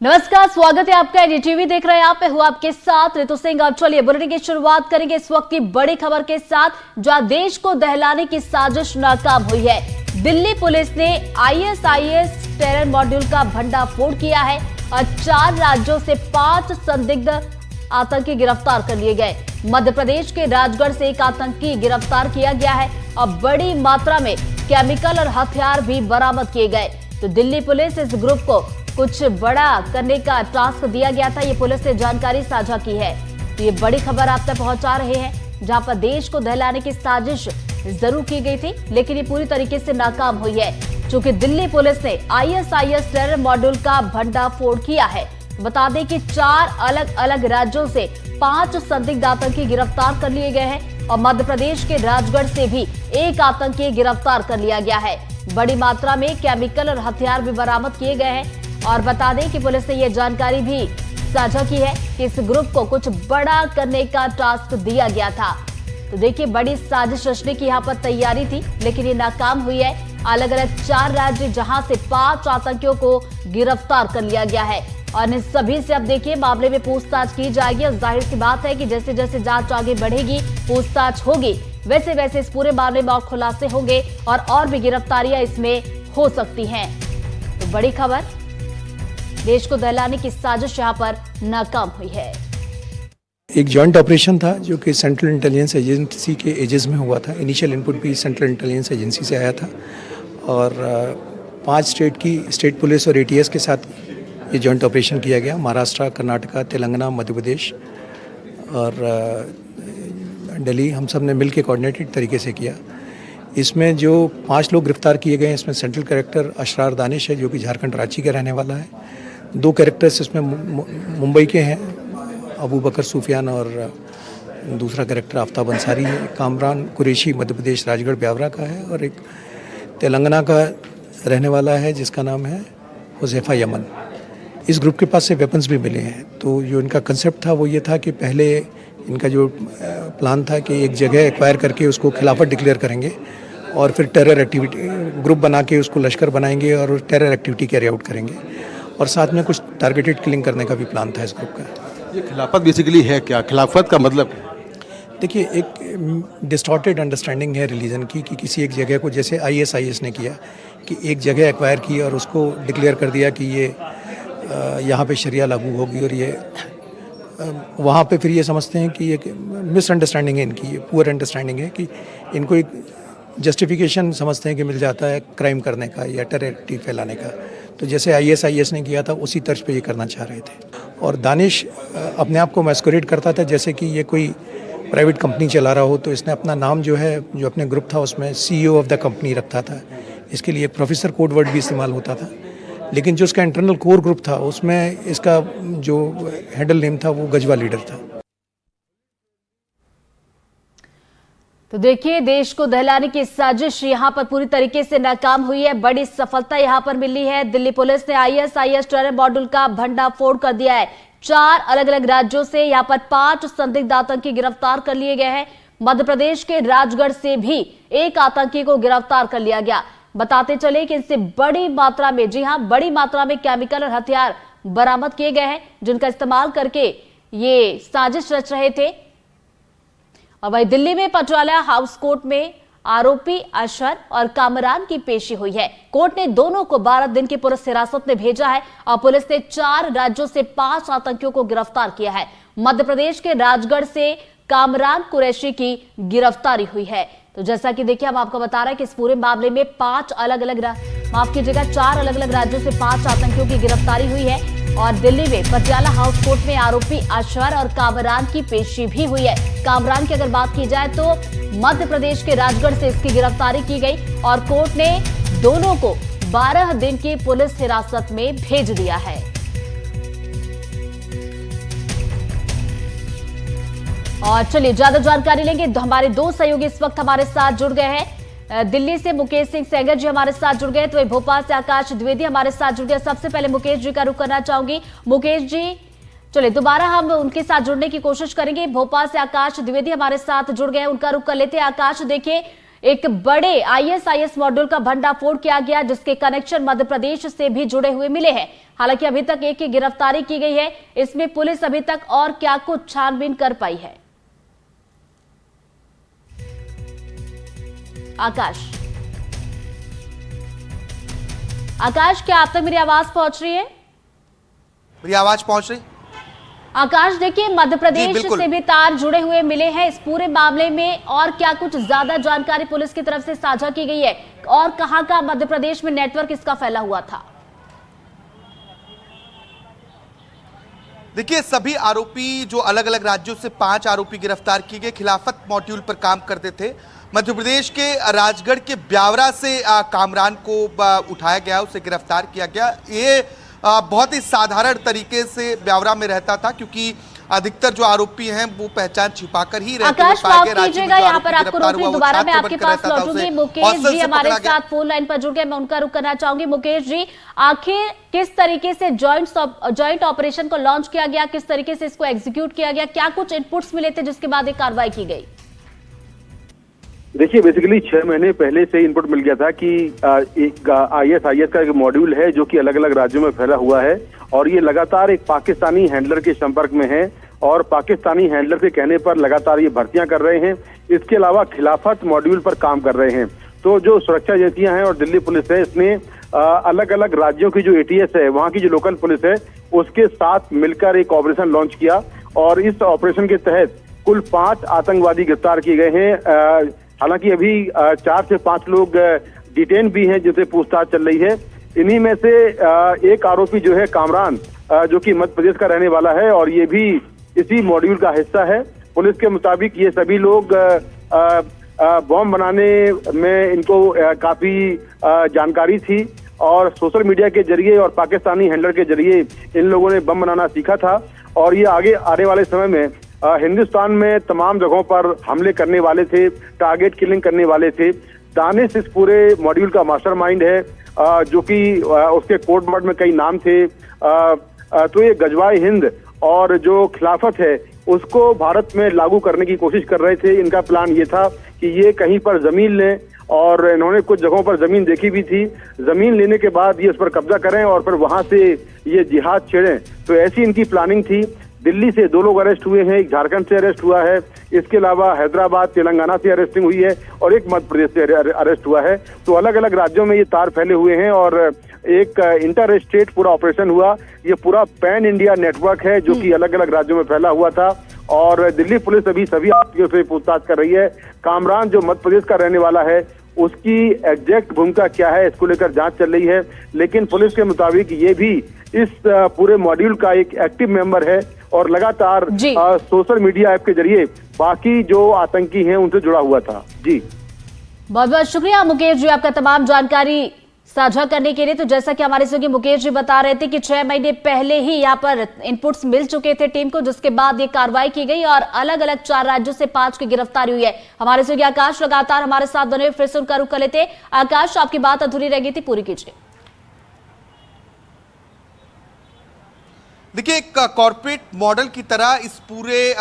नमस्कार, स्वागत है आपका। एनडीटीवी देख रहे हैं आप, हूं आपके साथ ऋतु सिंह। अब चलिए बुलेटिन की शुरुआत करेंगे इस वक्त की बड़ी खबर के साथ, जहां देश को दहलाने की साजिश नाकाम हुई है। दिल्ली पुलिस ने आईएसआईएस टेरर मॉड्यूल का भंडाफोड़ किया है और 4 राज्यों से 5 संदिग्ध आतंकी गिरफ्तार कर लिए गए। मध्य प्रदेश के राजगढ़ से एक आतंकी गिरफ्तार किया गया है और बड़ी मात्रा में केमिकल और हथियार भी बरामद किए गए। तो दिल्ली पुलिस इस ग्रुप को कुछ बड़ा करने का टास्क दिया गया था, ये पुलिस ने जानकारी साझा की है। तो ये बड़ी खबर आप तक पहुंचा रहे हैं, जहां पर देश को दहलाने की साजिश जरूर की गई थी, लेकिन ये पूरी तरीके से नाकाम हुई है, क्योंकि दिल्ली पुलिस ने आईएसआईएस टेरर मॉड्यूल का भंडाफोड़ किया है। बता दें कि 4 अलग अलग राज्यों से 5 संदिग्ध आतंकी गिरफ्तार कर लिए गए हैं और मध्य प्रदेश के राजगढ़ से भी एक आतंकी गिरफ्तार कर लिया गया है। बड़ी मात्रा में केमिकल और हथियार भी बरामद किए गए हैं। और बता दें कि पुलिस ने यह जानकारी भी साझा की है कि इस ग्रुप को कुछ बड़ा करने का टास्क दिया गया था। तो देखिए, बड़ी साजिश रचने की यहाँ पर तैयारी थी, लेकिन ये नाकाम हुई है। अलग अलग 4 राज्य जहां से 5 आतंकियों को गिरफ्तार कर लिया गया है और इन सभी से अब देखिए मामले में पूछताछ की जाएगी। और जाहिर सी बात है कि जैसे जैसे जांच आगे बढ़ेगी, पूछताछ होगी, वैसे वैसे इस पूरे मामले में और खुलासे होंगे और भी गिरफ्तारियां इसमें हो सकती हैं। तो बड़ी खबर, देश को दहलाने की साजिश यहां पर नाकाम हुई है। एक जॉइंट ऑपरेशन था जो कि सेंट्रल इंटेलिजेंस एजेंसी के एजेस में हुआ था। इनिशियल इनपुट भी सेंट्रल इंटेलिजेंस एजेंसी से आया था और 5 स्टेट पुलिस और एटीएस के साथ ये जॉइंट ऑपरेशन किया गया। महाराष्ट्र, कर्नाटका, तेलंगाना, मध्य प्रदेश और दिल्ली, हम सब ने मिल के कोऑर्डिनेटेड तरीके से किया। इसमें जो 5 लोग गिरफ्तार किए गए हैं, इसमें सेंट्रल कैरेक्टर अशरार दानिश है, जो कि झारखंड रांची का रहने वाला है। 2 कैरेक्टर्स इसमें मुंबई के हैं, अबू बकर सूफियान, और दूसरा कैरेक्टर आफ्ताब अंसारी है। कामरान कुरैशी मध्य प्रदेश राजगढ़ ब्यावरा का है और एक तेलंगाना का रहने वाला है जिसका नाम है हुज़ैफा यमन। इस ग्रुप के पास से वेपन्स भी मिले हैं। तो जो इनका कंसेप्ट था वो ये था कि पहले इनका जो प्लान था कि एक जगह एक्वायर करके उसको खिलाफत डिक्लेयर करेंगे और फिर टेरर एक्टिविटी ग्रुप बना के उसको लश्कर बनाएंगे और टेरर एक्टिविटी कैरी आउट करेंगे, और साथ में कुछ टारगेटेड किलिंग करने का भी प्लान था इस ग्रुप का। ये खिलाफत बेसिकली है क्या? खिलाफत का मतलब क्या? देखिए, एक डिस्टॉर्टेड अंडरस्टैंडिंग है रिलीजन की कि किसी एक जगह को, जैसे आईएसआईएस ने किया कि एक जगह एक्वायर की और उसको डिक्लेयर कर दिया कि ये यहाँ पे शरिया लागू होगी, और ये वहाँ पे फिर ये समझते हैं कि ये मिसअंडरस्टैंडिंग है इनकी, ये पुअर अंडरस्टैंडिंग है कि इनको एक जस्टिफिकेशन समझते हैं कि मिल जाता है क्राइम करने का या टेरर एक्टिविटी फैलाने का। तो जैसे आईएसआईएस ने किया था उसी तर्ज पे ये करना चाह रहे थे। और दानिश अपने आप को मैस्कुरेट करता था जैसे कि ये कोई प्राइवेट कंपनी चला रहा हो। तो इसने अपना नाम जो है, जो अपने ग्रुप था उसमें CEO ऑफ द कंपनी रखता था। इसके लिए एक प्रोफेसर कोड वर्ड भी इस्तेमाल होता था, लेकिन जो उसका इंटरनल कोर ग्रुप था उसमें इसका जो हैंडल नेम था वो गजवा लीडर था। तो देखिए, देश को दहलाने की साजिश यहां पर पूरी तरीके से नाकाम हुई है। बड़ी सफलता यहां पर मिली है। दिल्ली पुलिस ने आईएसआईएस टेरर मॉड्यूल का भंडाफोड़ कर दिया है। 4 अलग अलग राज्यों से यहां पर 5 संदिग्ध आतंकी गिरफ्तार कर लिए गए हैं। मध्य प्रदेश के राजगढ़ से भी एक आतंकी को गिरफ्तार कर लिया गया। बताते चले कि इनसे बड़ी मात्रा में, जी हां, बड़ी मात्रा में केमिकल और हथियार बरामद किए गए हैं, जिनका इस्तेमाल करके ये साजिश रच रहे थे। और वही दिल्ली में पटियाला हाउस कोर्ट में आरोपी अशर और कामरान की पेशी हुई है। कोर्ट ने दोनों को 12 दिन की पुलिस हिरासत में भेजा है और पुलिस ने 4 राज्यों से 5 आतंकियों को गिरफ्तार किया है। मध्य प्रदेश के राजगढ़ से कामरान कुरैशी की गिरफ्तारी हुई है। तो जैसा कि देखिए, हम आपको बता रहे हैं कि इस पूरे मामले में 4 अलग अलग राज्यों से 5 आतंकियों की गिरफ्तारी हुई है और दिल्ली में पटियाला हाउस कोर्ट में आरोपी अशर और कामरान की पेशी भी हुई है। कामरान की अगर बात की जाए तो मध्य प्रदेश के राजगढ़ से इसकी गिरफ्तारी की गई और कोर्ट ने दोनों को 12 दिन की पुलिस हिरासत में भेज दिया है। और चलिए ज्यादा जानकारी लेंगे। हमारे 2 सहयोगी इस वक्त हमारे साथ जुड़ गए हैं। दिल्ली से मुकेश सिंह सेंगर जी हमारे साथ जुड़ गए, तो भोपाल से आकाश द्विवेदी हमारे साथ जुड़ गए। सबसे पहले मुकेश जी का रुख करना चाहूंगी। मुकेश जी, चलिए दोबारा हम उनके साथ जुड़ने की कोशिश करेंगे। भोपाल से आकाश द्विवेदी हमारे साथ जुड़ गए, उनका रुख कर लेते हैं। आकाश, देखिए एक बड़े आईएसआईएस मॉड्यूल का भंडाफोड़ किया गया, जिसके कनेक्शन मध्य प्रदेश से भी जुड़े हुए मिले हैं। हालांकि अभी तक एक की गिरफ्तारी की गई है। इसमें पुलिस अभी तक और क्या कुछ छानबीन कर पाई है। आकाश, क्या आप तक मेरी आवाज पहुंच रही है? मेरी आवाज पहुंच रही? आकाश, देखिए मध्य प्रदेश से भी तार जुड़े हुए मिले हैं। इस पूरे मामले में और क्या कुछ ज्यादा जानकारी पुलिस की तरफ से साझा की गई है और कहां का मध्य प्रदेश में नेटवर्क इसका फैला हुआ था? देखिए, सभी आरोपी जो अलग अलग राज्यों से 5 आरोपी गिरफ्तार किए गए, खिलाफत मॉड्यूल पर काम करते थे। मध्य प्रदेश के राजगढ़ के ब्यावरा से कामरान को उठाया गया, उसे गिरफ्तार किया गया। ये बहुत ही साधारण तरीके से ब्यावरा में रहता था, क्योंकि अधिकतर जो आरोपी हैं वो पहचान छिपाकर ही रहते हैं। आकाश, माफ कीजिएगा, यहाँ पर आपको रोक रही, दोबारा मैं आपके पास लौटूंगी। मुकेश जी हमारे साथ फोन लाइन पर जुड़ गए, मैं उनका रुख करना चाहूंगी। मुकेश जी, आखिर किस तरीके से जॉइंट ऑपरेशन को लॉन्च किया गया, किस तरीके से इसको एग्जीक्यूट किया गया, क्या कुछ इनपुट्स मिले थे जिसके बाद एक कार्रवाई की गई? देखिए, बेसिकली 6 महीने पहले से इनपुट मिल गया था कि एक आईएसआईएस का एक मॉड्यूल है जो कि अलग अलग राज्यों में फैला हुआ है और ये लगातार एक पाकिस्तानी हैंडलर के संपर्क में है और पाकिस्तानी हैंडलर के कहने पर लगातार ये भर्तियां कर रहे हैं। इसके अलावा खिलाफत मॉड्यूल पर काम कर रहे हैं। तो जो सुरक्षा एजेंसियां हैं और दिल्ली पुलिस है, इसने अलग अलग राज्यों की जो एटीएस है, वहाँ की जो लोकल पुलिस है, उसके साथ मिलकर एक ऑपरेशन लॉन्च किया और इस ऑपरेशन के तहत कुल 5 आतंकवादी गिरफ्तार किए गए हैं। हालांकि अभी 4 से 5 लोग डिटेन भी हैं जिनसे पूछताछ चल रही है। इन्हीं में से एक आरोपी जो है कामरान, जो कि मध्य प्रदेश का रहने वाला है और ये भी इसी मॉड्यूल का हिस्सा है। पुलिस के मुताबिक ये सभी लोग बॉम्ब बनाने में इनको काफी जानकारी थी और सोशल मीडिया के जरिए और पाकिस्तानी हैंडलर के जरिए इन लोगों ने बम बनाना सीखा था और ये आगे आने वाले समय में हिंदुस्तान में तमाम जगहों पर हमले करने वाले थे, टारगेट किलिंग करने वाले थे। दानिश इस पूरे मॉड्यूल का मास्टरमाइंड है, जो कि उसके कोड वर्ड में कई नाम थे। तो ये गजवाए हिंद और जो खिलाफत है उसको भारत में लागू करने की कोशिश कर रहे थे। इनका प्लान ये था कि ये कहीं पर जमीन लें और इन्होंने कुछ जगहों पर जमीन देखी भी थी। जमीन लेने के बाद ये उस पर कब्जा करें और फिर वहां से ये जिहाद छेड़ें। तो ऐसी इनकी प्लानिंग थी। दिल्ली से 2 लोग अरेस्ट हुए हैं, एक झारखंड से अरेस्ट हुआ है, इसके अलावा हैदराबाद, तेलंगाना से अरेस्टिंग हुई है और एक मध्य प्रदेश से अरेस्ट हुआ है। तो अलग अलग राज्यों में ये तार फैले हुए हैं और एक इंटर स्टेट पूरा ऑपरेशन हुआ। ये पूरा पैन इंडिया नेटवर्क है जो कि अलग अलग राज्यों में फैला हुआ था और दिल्ली पुलिस अभी सभी आरोपियों से पूछताछ कर रही है। कामरान जो मध्य प्रदेश का रहने वाला है, उसकी एग्जैक्ट भूमिका क्या है, इसको लेकर जांच चल रही है। लेकिन पुलिस के मुताबिक ये भी इस पूरे मॉड्यूल का एक एक्टिव मेंबर है और लगातार सोशल मीडिया ऐप के जरिए बाकी जो आतंकी हैं उनसे जुड़ा हुआ था। जी, बहुत बहुत शुक्रिया मुकेश जी आपका तमाम जानकारी साझा करने के लिए। तो जैसा कि हमारे सहयोगी मुकेश जी बता रहे थे कि 6 महीने पहले ही यहाँ पर इनपुट्स मिल चुके थे टीम को, जिसके बाद ये कार्रवाई की गई और अलग अलग 4 राज्यों से 5 की गिरफ्तारी हुई है। हमारे सहयोगी आकाश लगातार हमारे साथ बने हुए, फिर से उनका रुख कर लेते। आकाश, आपकी बात अधूरी रह गई थी, पूरी कीजिए। देखिए, एक कॉर्पोरेट मॉडल की तरह इस पूरे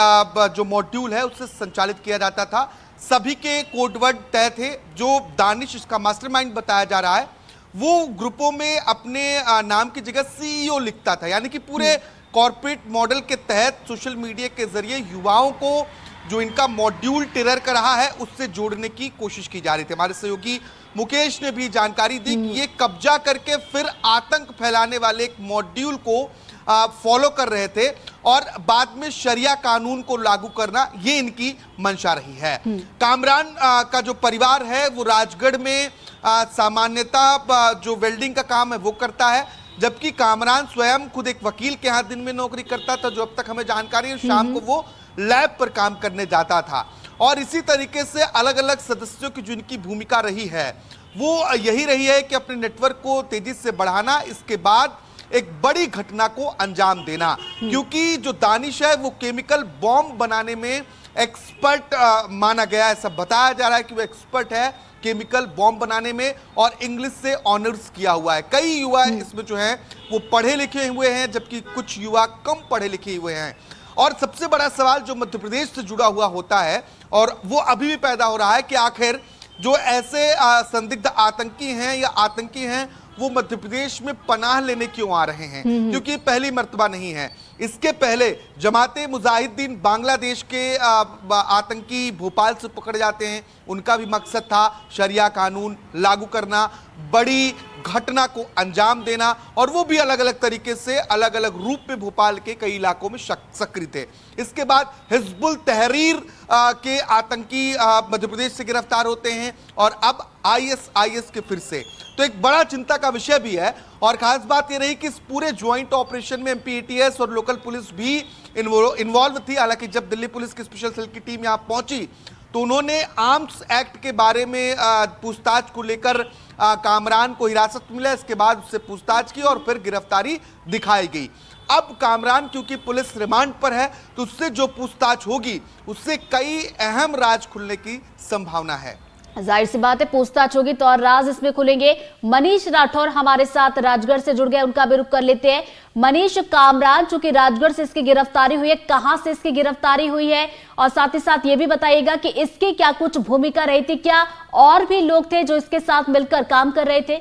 जो मॉड्यूल है उससे संचालित किया जाता था। सभी के कोडवर्ड तय थे। जो दानिश इसका मास्टरमाइंड बताया जा रहा है, वो ग्रुपों में अपने नाम की जगह सीईओ लिखता था। यानी कि पूरे कॉर्पोरेट मॉडल के तहत सोशल मीडिया के जरिए युवाओं को जो इनका मॉड्यूल टेरर का रहा है उससे जोड़ने की कोशिश की जा रही थी। हमारे सहयोगी मुकेश ने भी जानकारी दी कि ये कब्जा करके फिर आतंक फैलाने वाले एक मॉड्यूल को फॉलो कर रहे थे और बाद में शरिया कानून को लागू करना ये इनकी मंशा रही है। कामरान का जो परिवार है वो राजगढ़ में सामान्यतः जो वेल्डिंग का काम है वो करता है, जबकि कामरान स्वयं खुद एक वकील के यहाँ दिन में नौकरी करता था। जो अब तक हमें जानकारी है, शाम को वो लैब पर काम करने जाता था। और इसी तरीके से अलग अलग सदस्यों की जो इनकी भूमिका रही है वो यही रही है कि अपने नेटवर्क को तेजी से बढ़ाना, इसके बाद एक बड़ी घटना को अंजाम देना। क्योंकि जो दानिश है वो केमिकल बॉम्ब बनाने में एक्सपर्ट माना गया है। ऐसा बताया जा रहा है कि वो एक्सपर्ट है केमिकल बॉम्ब बनाने में और इंग्लिश से ऑनर्स किया हुआ है। कई युवा इसमें जो हैं वो पढ़े लिखे हुए हैं, जबकि कुछ युवा कम पढ़े लिखे हुए हैं। और सबसे बड़ा सवाल जो मध्य प्रदेश से जुड़ा हुआ होता है और वो अभी भी पैदा हो रहा है कि आखिर जो ऐसे संदिग्ध आतंकी हैं या आतंकी हैं वो मध्य प्रदेश में पनाह लेने क्यों आ रहे हैं, क्योंकि पहली मर्तबा नहीं है। इसके पहले जमाते मुजाहिदीन बांग्लादेश के आतंकी भोपाल से पकड़े जाते हैं, उनका भी मकसद था शरिया कानून लागू करना, बड़ी घटना को अंजाम देना, और वो भी अलग अलग तरीके से अलग अलग रूप में भोपाल के कई इलाकों में सक्रिय थे। इसके बाद हिजबुल तहरीर के आतंकी मध्य प्रदेश से गिरफ्तार होते हैं, और अब आईएसआईएस के फिर से। तो एक बड़ा चिंता का विषय भी है, और खास बात यह रही कि इस पूरे ज्वाइंट ऑपरेशन में एमपीएटीएस और लोकल पुलिस भी इन्वॉल्व थी। हालांकि जब दिल्ली पुलिस की स्पेशल सेल की टीम यहां पहुंची तो उन्होंने आर्म्स एक्ट के बारे में पूछताछ को लेकर कामरान को हिरासत मिला, इसके बाद उससे पूछताछ की और फिर गिरफ्तारी दिखाई गई। अब कामरान क्योंकि पुलिस रिमांड पर है तो उससे जो पूछताछ होगी उससे कई अहम राज खुलने की संभावना है। जाहिर सी बात है, पूछताछ होगी तो और राज इसमें खुलेंगे। मनीष राठौर हमारे साथ राजगढ़ से जुड़ गए, उनका भी रुख कर लेते हैं। मनीष, कामरान चूंकि राजगढ़ से इसकी गिरफ्तारी हुई है, कहां से इसकी गिरफ्तारी हुई है, और साथ ही साथ ये भी बताइएगा कि इसकी क्या कुछ भूमिका रही थी, क्या और भी लोग थे जो इसके साथ मिलकर काम कर रहे थे?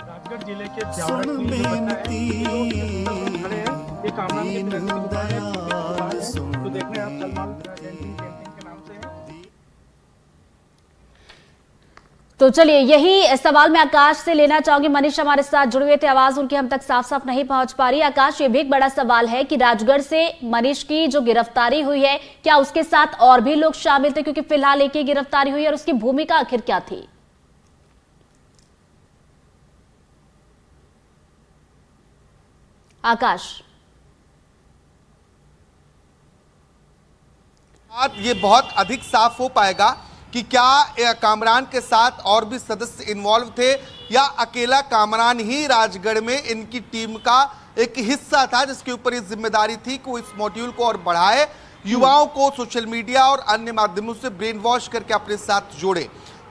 राजगढ़ जिले के ब्यावरा की जो घटना है, ये कामरान के दुकान है, तो देख रहे हैं आप सलमान पेंटिंग के नाम से है। तो चलिए, यही सवाल मैं आकाश से लेना चाहूंगी। मनीष हमारे साथ जुड़े हुए थे, आवाज उनकी हम तक साफ साफ नहीं पहुंच पा रही। आकाश, ये भी एक बड़ा सवाल है कि राजगढ़ से मनीष की जो गिरफ्तारी हुई है, क्या उसके साथ और भी लोग शामिल थे, क्योंकि फिलहाल एक ही गिरफ्तारी हुई है, और उसकी भूमिका आखिर क्या थी? आकाश, ये बहुत अधिक साफ हो पाएगा कि क्या कामरान के साथ और भी सदस्य इन्वॉल्व थे या अकेला कामरान ही राजगढ़ में इनकी टीम का एक हिस्सा था, जिसके ऊपर ये जिम्मेदारी थी कि वो इस मॉड्यूल को और बढ़ाए, युवाओं को सोशल मीडिया और अन्य माध्यमों से ब्रेन वॉश करके अपने साथ जोड़े।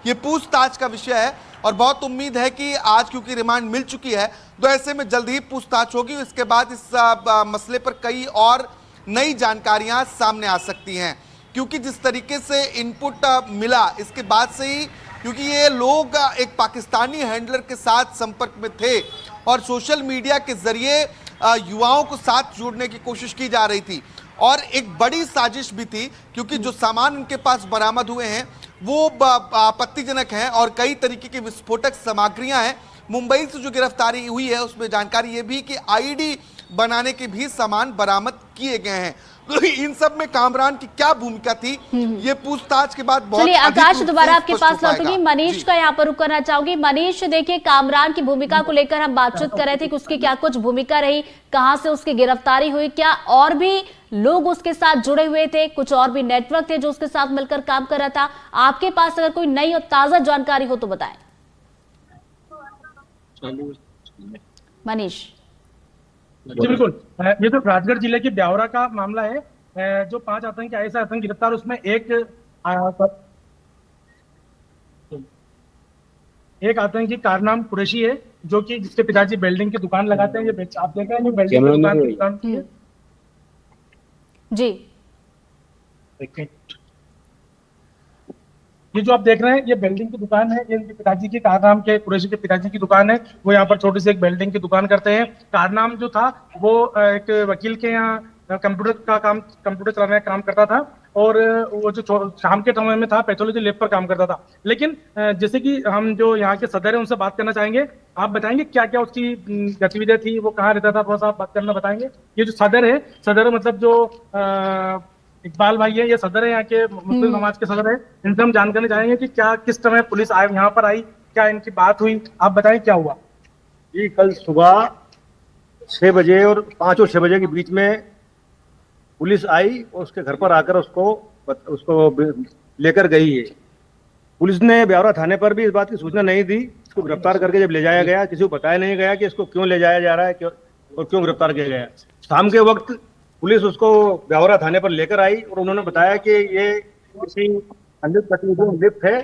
ये पूछताछ का विषय है, और बहुत उम्मीद है कि आज क्योंकि रिमांड मिल चुकी है तो ऐसे में जल्द ही पूछताछ होगी। इसके बाद इस मसले पर कई और नई जानकारियां सामने आ सकती हैं, क्योंकि जिस तरीके से इनपुट मिला इसके बाद से ही, क्योंकि ये लोग एक पाकिस्तानी हैंडलर के साथ संपर्क में थे और सोशल मीडिया के जरिए युवाओं को साथ जोड़ने की कोशिश की जा रही थी, और एक बड़ी साजिश भी थी, क्योंकि जो सामान उनके पास बरामद हुए हैं वो आपत्तिजनक हैं और कई तरीके की विस्फोटक सामग्रियां हैं। मुंबई से जो गिरफ्तारी हुई है उसमें जानकारी ये भी कि आईडी बनाने के भी सामान बरामद किए गए हैं। तो इन सब में कामरान की क्या भूमिका थी, ये पूछताछ के बाद बहुत चलिए आकाश, दोबारा आपके पास स्पष्ट हो लौटूंगी। पाएगा। मनीष का यहाँ पर रुक करना चाहूंगी। मनीष, देखिए, कामरान की भूमिका को लेकर हम बातचीत कर रहे थे कि उसकी क्या कुछ भूमिका रही, कहां से उसकी गिरफ्तारी हुई, क्या और भी लोग उसके साथ जुड़े हुए थे, कुछ और भी नेटवर्क थे जो उसके साथ मिलकर काम कर रहा था? आपके पास अगर कोई नई और ताजा जानकारी हो तो बताएं। मनीष जी बिल्कुल, ये तो राजगढ़ जिले के ब्यावरा का मामला है। जो 5 आतंकी ऐसे आतंकी गिरफ्तार, उसमें एक आतंकी कारनाम कुरैशी है, जो कि जिसके पिताजी वेल्डिंग की दुकान लगाते हैं। ये आप देख रहे हैं, वेल्डिंग की दुकान है जी। ये जो आप देख रहे हैं, ये वेल्डिंग की दुकान है। ये इनके पिताजी की, कारनाम के कुरैशी के पिताजी की दुकान है। वो यहाँ पर छोटी सी एक वेल्डिंग की दुकान करते हैं। कारनाम जो था वो एक वकील के यहाँ कंप्यूटर चलाने का काम करता था, और वो जो शाम के समय में था पैथोलॉजी लैब पर काम करता था। लेकिन जैसे कि हम जो यहाँ के सदर हैं उनसे बात करना चाहेंगे। आप बताएंगे क्या क्या उसकी गतिविधियां थी, वो कहाँ रहता था, थोड़ा सा बात करना बताएंगे। ये जो सदर है, सदर मतलब जो इकबाल भाई है, ये सदर है यहाँ के, मुस्लिम समाज के सदर है। इनसे हम जानकारी चाहेंगे कि क्या किस समय पुलिस यहाँ पर आई, क्या इनकी बात हुई, आप बताएं क्या हुआ। जी, कल सुबह 6 बजे और 5 और 6 बजे के बीच में पुलिस आई और उसके घर पर आकर उसको लेकर गई है। पुलिस ने ब्यावरा थाने पर भी इस बात की सूचना नहीं दी। इसको गिरफ्तार करके जब ले जाया गया, किसी को बताया नहीं गया कि इसको क्यों ले जाया जा रहा है और क्यों गिरफ्तार किया गया। शाम के वक्त पुलिस उसको ब्यावरा थाने पर लेकर आई और उन्होंने बताया कि ये किसी अंधित गतिविधियों में लिप्त है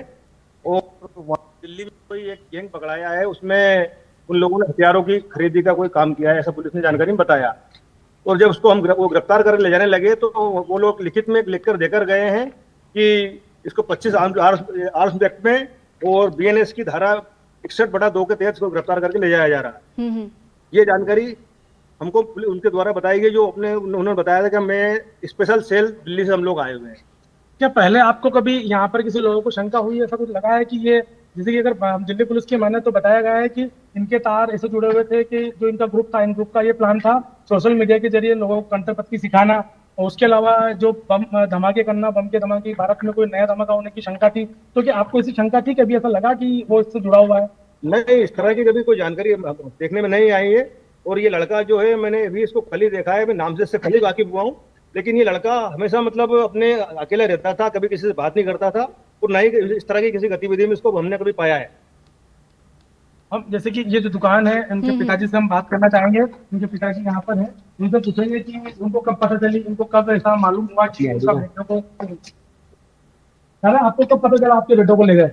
और दिल्ली में कोई एक गैंग पकड़ाया है, उसमें उन लोगों ने हथियारों की खरीदी का कोई काम किया है, ऐसा पुलिस ने जानकारी में बताया। और जब उसको वो गिरफ्तार कर ले जाने लगे तो वो लोग लिखित में लिखकर देकर गए हैं कि इसको 25 आर्म्स एक्ट में और बीएनएस की धारा 61/2 के तहत इसको गिरफ्तार करके ले जाया जा रहा है। ये जानकारी हमको उनके द्वारा बताई गई, जो उन्होंने बताया था कि मैं स्पेशल सेल दिल्ली से हम लोग आए हुए हैं। क्या पहले आपको कभी यहाँ पर किसी लोगों को शंका हुई, ऐसा कुछ लगा है कि ये, जैसे कि अगर दिल्ली पुलिस की माने तो बताया गया है कि इनके तार ऐसे जुड़े हुए थे कि जो इनका ग्रुप था, इन ग्रुप का ये प्लान था सोशल मीडिया के जरिए लोगों को कंटरपत्ती सिखाना, और उसके अलावा जो बम धमाके करना, बम के धमाके, भारत में कोई नया धमाका होने की शंका थी, तो क्या आपको ऐसी शंका थी, कभी ऐसा लगा कि वो इससे जुड़ा हुआ है? नहीं, इस तरह की कभी कोई जानकारी देखने में नहीं आई है। और ये लड़का जो है, मैंने अभी इसको खाली देखा है, मैं नाम से इससे खाली वाकिफ हुआ हूँ, लेकिन ये लड़का हमेशा मतलब अपने अकेला रहता था, कभी किसी से बात नहीं करता था, और ना ही इस तरह की किसी गतिविधि में इसको हमने कभी पाया है। हम जैसे कि ये जो दुकान है, इनके पिताजी से हम बात करना चाहेंगे। इनके पिताजी यहाँ पर हैं, उनसे पूछेंगे कि उनको कब पता चली, उनको कब ऐसा मालूम हुआ कि उनका बेटों को, दादा आपको कब पता चला आपके बेटों को ले गए?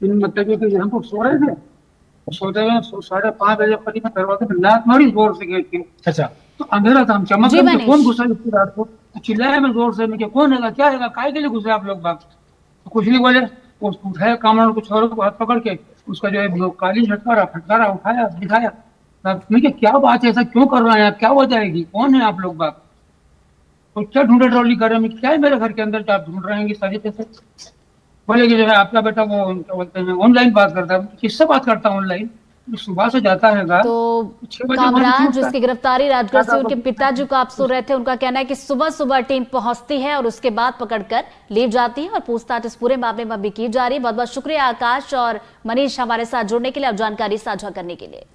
मतलब कि हम लोग सो रहे थे, सोते हुए 5:30 बजे करीब दरवाजे पे लात मारी जोर से गेट के। अच्छा, तो अंधेरा था, हम चमक जी, के कौन घुसा इतनी रात को, तो चिल्लाया मैं जोर से, मैं क्या कौन है, क्या है, काय के लिए घुसे आप लोग बाग? तो कुछ नहीं बोले, उसको उठाया कामरान कुछ और को हाथ पकड़ के, उसका जो है काली फटकारा उठाया, दिखाया। मैं क्या बात है, ऐसा क्यों कर रहे हैं आप, क्या वजह है, कौन है आप लोग बाग? तो क्या ढूंढे ट्रॉली कर रहे हैं, क्या है मेरे घर के अंदर, क्या ढूंढ रहे हैं सारी पैसे? बोले कि जो है आपका बेटा वो क्या बोलते हैं ऑनलाइन बात करता है। किससे बात करता है ऑनलाइन? सुबह से जाता है तो कामरान जिसकी गिरफ्तारी राजगढ़ से उनके पिताजी को आप सुन रहे थे, उनका कहना है कि सुबह सुबह टीम पहुंचती है और उसके बाद पकड़कर ले जाती है और पूछताछ इस पूरे मामले में भी की जा रही है। बहुत बहुत शुक्रिया आकाश और मनीष हमारे साथ जुड़ने के लिए और जानकारी साझा करने के लिए।